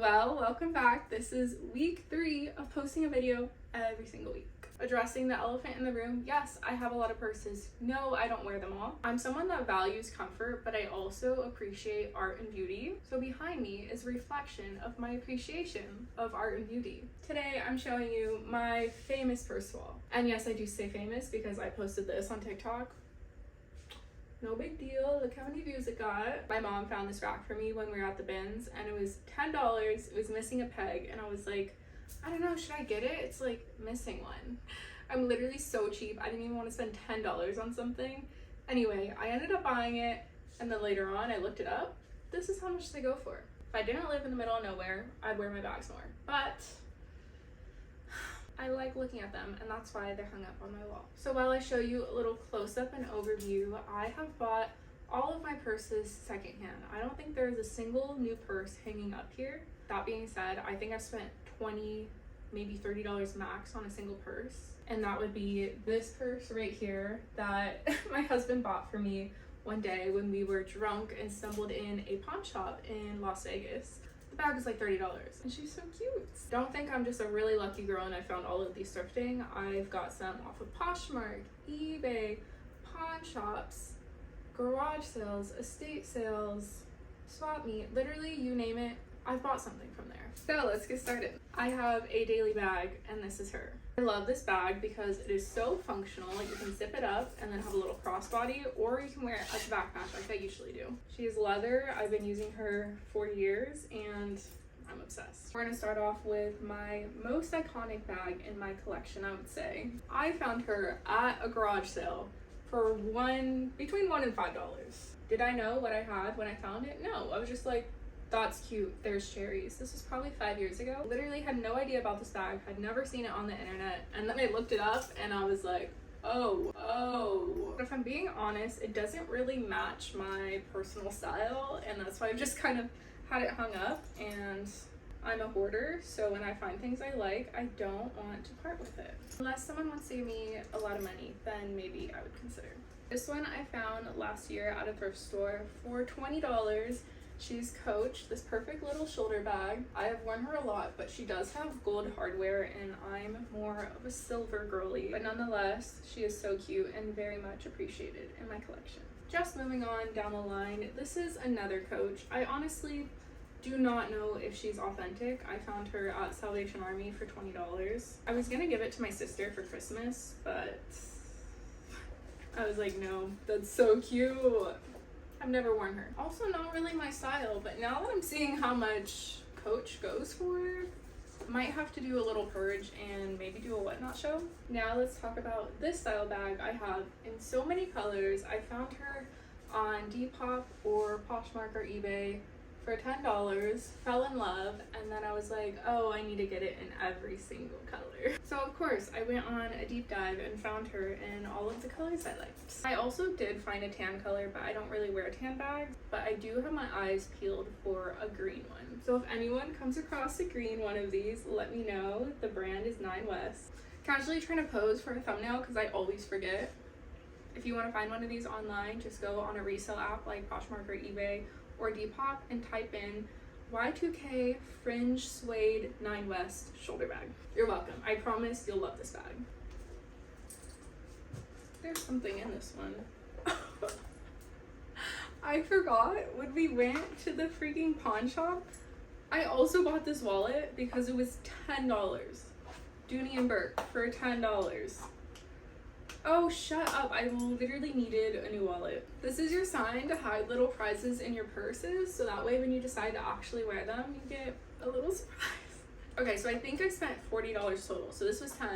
Well, welcome back. This is week 3 of posting a video every single week. Addressing the elephant in the room, yes, I have a lot of purses. No, I don't wear them all. I'm someone that values comfort, but I also appreciate art and beauty. So behind me is a reflection of my appreciation of art and beauty. Today, I'm showing you my famous purse haul. And yes, I do say famous because I posted this on TikTok. No big deal, look how many views it got. My mom found this rack for me when we were at the bins and it was $10. It was missing a peg and I was like, I don't know, should I get it? It's like missing one. I'm literally so cheap. I didn't even want to spend $10 on something. Anyway, I ended up buying it and then later on I looked it up. This is how much they go for. If I didn't live in the middle of nowhere, I'd wear my bags more. But I like looking at them and that's why they're hung up on my wall. So while I show you a little close-up and overview, I have bought all of my purses secondhand. I don't think there's a single new purse hanging up here. That being said, I think I spent $20, maybe $30 max on a single purse. And that would be this purse right here that my husband bought for me one day when we were drunk and stumbled in a pawn shop in Las Vegas. The bag was like $30 and she's so cute. Don't think I'm just a really lucky girl and I found all of these thrifting. I've got some off of Poshmark, eBay, pawn shops, garage sales, estate sales, swap meet, literally you name it, I've bought something from there. So let's get started. I have a daily bag and this is her. I love this bag because it is so functional. You can zip it up and then have a little crossbody, or you can wear it as a backpack like I usually do. She is leather. I've been using her for years and I'm obsessed. We're gonna start off with my most iconic bag in my collection, I would say. I found her at a garage sale for between $1 and $5. Did I know what I had when I found it? No, I was just like, that's cute, there's cherries. This was probably 5 years ago. Literally had no idea about this bag, had never seen it on the internet, and then I looked it up and I was like, oh. But if I'm being honest, it doesn't really match my personal style, and that's why I've just kind of had it hung up. And I'm a hoarder, so when I find things I like, I don't want to part with it. Unless someone wants to give me a lot of money, then maybe I would consider. This one I found last year at a thrift store for $20. She's Coach, this perfect little shoulder bag. I have worn her a lot, but she does have gold hardware and I'm more of a silver girly. But nonetheless, she is so cute and very much appreciated in my collection. Just moving on down the line, this is another Coach. I honestly do not know if she's authentic. I found her at Salvation Army for $20. I was gonna give it to my sister for Christmas, but I was like, no, that's so cute. I've never worn her. Also not really my style, but now that I'm seeing how much Coach goes for, might have to do a little purge and maybe do a whatnot show. Now let's talk about this style bag I have in so many colors. I found her on Depop or Poshmark or eBay for $10, fell in love, and then I was like, oh, I need to get it in every single color. So of course, I went on a deep dive and found her in all of the colors I liked. I also did find a tan color, but I don't really wear tan bags, but I do have my eyes peeled for a green one. So if anyone comes across a green one of these, let me know. The brand is 9 West. Casually trying to pose for a thumbnail because I always forget. If you want to find one of these online, just go on a resale app like Poshmark or eBay or Depop and type in Y2K fringe suede 9 West shoulder bag. You're welcome. I promise you'll love this bag. There's something in this one. I forgot when we went to the freaking pawn shop, I also bought this wallet because it was $10. Dooney and Burke for $10. Oh, shut up. I literally needed a new wallet. This is your sign to hide little prizes in your purses, so that way when you decide to actually wear them, you get a little surprise. Okay, so I think I spent $40 total. So this was 10,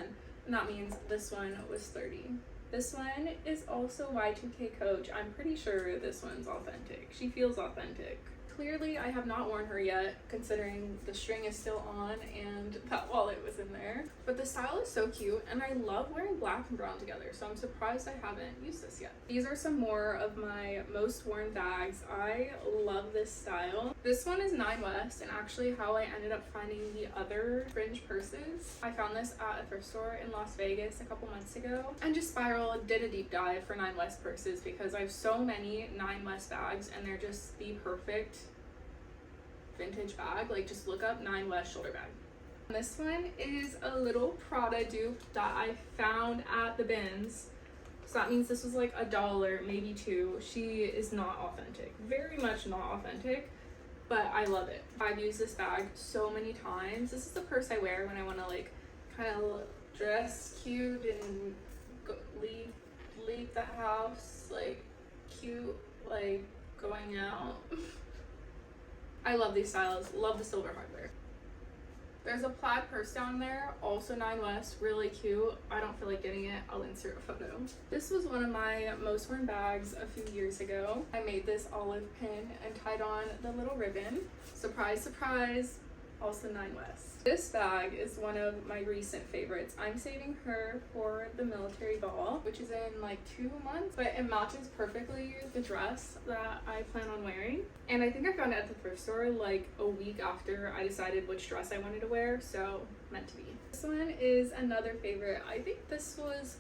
and that means this one was 30. This one is also Y2K Coach. I'm pretty sure this one's authentic. She feels authentic. Clearly, I have not worn her yet, considering the string is still on and that wallet was in there. But the style is so cute, and I love wearing black and brown together, so I'm surprised I haven't used this yet. These are some more of my most worn bags. I love this style. This one is 9 West, and actually how I ended up finding the other fringe purses. I found this at a thrift store in Las Vegas a couple months ago, and just Spiral did a deep dive for 9 West purses because I have so many 9 West bags, and they're just the perfect vintage bag, like just look up Nine West shoulder bag. This one is a little Prada dupe that I found at the bins. So that means this was like $1, maybe $2. She is not authentic, very much not authentic, but I love it. I've used this bag so many times. This is the purse I wear when I want to like kind of dress cute and leave the house like cute, like going out. I love these styles, love the silver hardware. There's a plaid purse down there, also Nine West, really cute. I don't feel like getting it, I'll insert a photo. This was one of my most worn bags a few years ago. I made this olive pin and tied on the little ribbon. Surprise, surprise, also Nine West. This bag is one of my recent favorites. I'm saving her for the military ball, which is in like 2 months, but it matches perfectly the dress that I plan on wearing. And I think I found it at the thrift store like a week after I decided which dress I wanted to wear, so meant to be. This one is another favorite. I think this was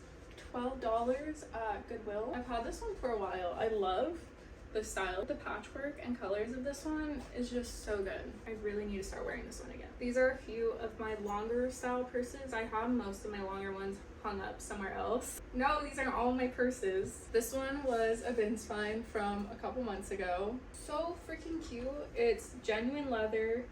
$12 at Goodwill. I've had this one for a while. I love the style. The patchwork and colors of this one is just so good. I really need to start wearing this one again. These are a few of my longer style purses. I have most of my longer ones hung up somewhere else. No, these are all my purses. This one was a bins find from a couple months ago. So freaking cute. It's genuine leather,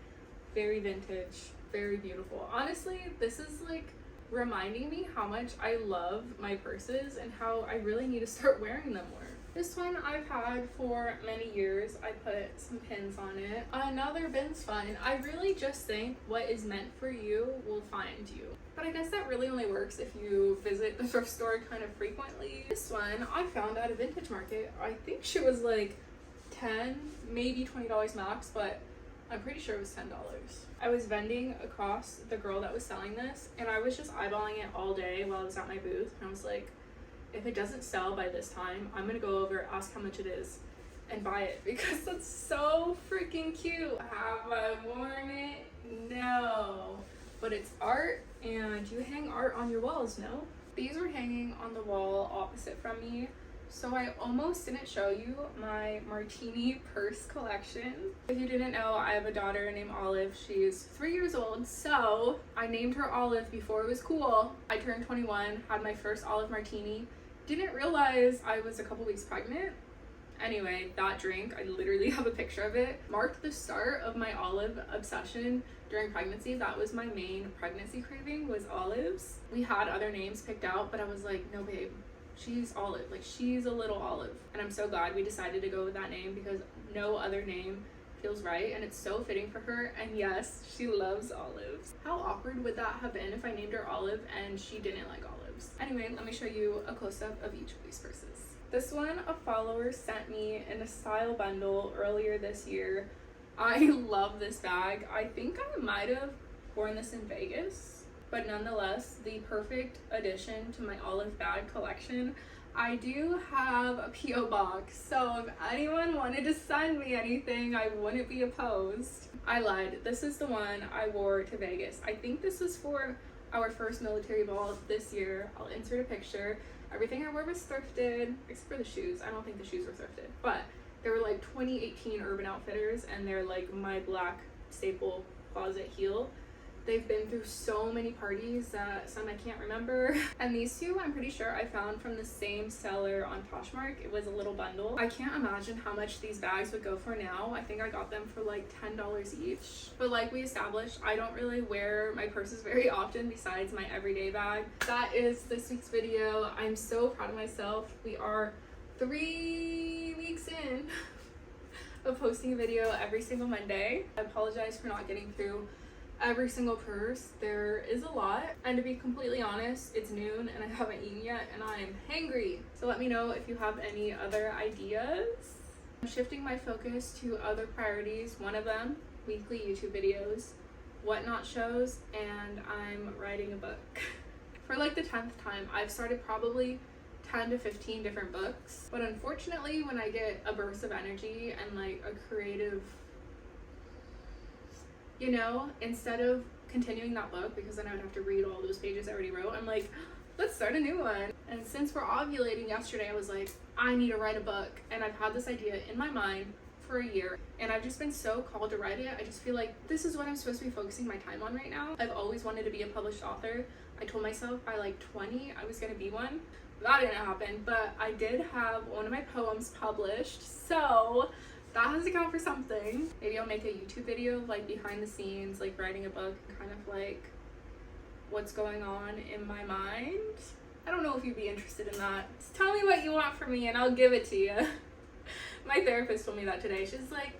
very vintage, very beautiful. Honestly, this is like reminding me how much I love my purses and how I really need to start wearing them more. This one I've had for many years. I put some pins on it. Another bins find. I really just think what is meant for you will find you. But I guess that really only works if you visit the thrift store kind of frequently. This one I found at a vintage market. I think she was like $10, maybe $20 max, but I'm pretty sure it was $10. I was vending across the girl that was selling this, and I was just eyeballing it all day while I was at my booth, and I was like, if it doesn't sell by this time, I'm gonna go over, ask how much it is, and buy it because that's so freaking cute. Have I worn it? No. But it's art, and you hang art on your walls, no? These were hanging on the wall opposite from me, so I almost didn't show you my martini purse collection. If you didn't know, I have a daughter named Olive. She's 3 years old, so I named her Olive before it was cool. I turned 21, had my first Olive martini. Didn't realize I was a couple weeks pregnant. Anyway, that drink, I literally have a picture of it, marked the start of my olive obsession during pregnancy. That was my main pregnancy craving, was olives. We had other names picked out, but I was like, no babe, she's Olive, like she's a little Olive. And I'm so glad we decided to go with that name because no other name feels right, and it's so fitting for her. And yes, she loves olives. How awkward would that have been if I named her Olive and she didn't like olives? Anyway, let me show you a close-up of each of these purses. This one a follower sent me in a style bundle earlier this year. I love this bag. I think I might have worn this in Vegas, but nonetheless, the perfect addition to my olive bag collection. I do have a P.O. box, so if anyone wanted to send me anything, I wouldn't be opposed. I lied. This is the one I wore to Vegas. I think this was for our first military ball this year. I'll insert a picture. Everything I wore was thrifted, except for the shoes. I don't think the shoes were thrifted, but they were like 2018 Urban Outfitters, and they're like my black staple closet heel. They've been through so many parties that some I can't remember. And these two, I'm pretty sure I found from the same seller on Poshmark. It was a little bundle. I can't imagine how much these bags would go for now. I think I got them for like $10 each. But like we established, I don't really wear my purses very often besides my everyday bag. That is this week's video. I'm so proud of myself. We are 3 weeks in of posting a video every single Monday. I apologize for not getting through every single purse. There is a lot, and to be completely honest, it's noon and I haven't eaten yet and I am hangry. So let me know if you have any other ideas. I'm shifting my focus to other priorities. One of them, weekly YouTube videos, whatnot shows, and I'm writing a book. For like the 10th time, I've started probably 10 to 15 different books, but unfortunately when I get a burst of energy and like a creative, you know, instead of continuing that book, because then I would have to read all those pages I already wrote, I'm like, let's start a new one. And since we're ovulating yesterday, I was like, I need to write a book. And I've had this idea in my mind for a year and I've just been so called to write it. I just feel like this is what I'm supposed to be focusing my time on right now. I've always wanted to be a published author. I told myself by like 20 I was gonna be one. That didn't happen, but I did have one of my poems published, so that has to count for something. Maybe I'll make a YouTube video of like behind the scenes, like writing a book, kind of like what's going on in my mind. I don't know if you'd be interested in that. Just tell me what you want from me and I'll give it to you. My therapist told me that today. She's like,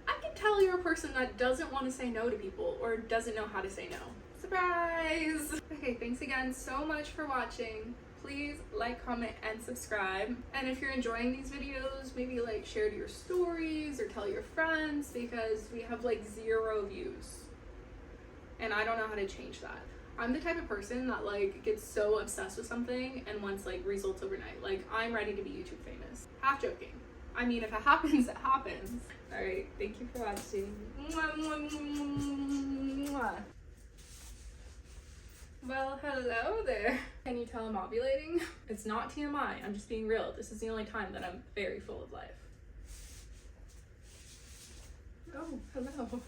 I can tell you're a person that doesn't want to say no to people or doesn't know how to say no. Surprise! Okay, thanks again so much for watching. Please like, comment, and subscribe. And if you're enjoying these videos, maybe like share to your stories or tell your friends, because we have like 0 views. And I don't know how to change that. I'm the type of person that like gets so obsessed with something and wants like results overnight. Like I'm ready to be YouTube famous. Half joking. I mean, if it happens, it happens. All right, thank you for watching. Well, hello there. Can you tell I'm ovulating? It's not TMI, I'm just being real. This is the only time that I'm very full of life. Oh, hello.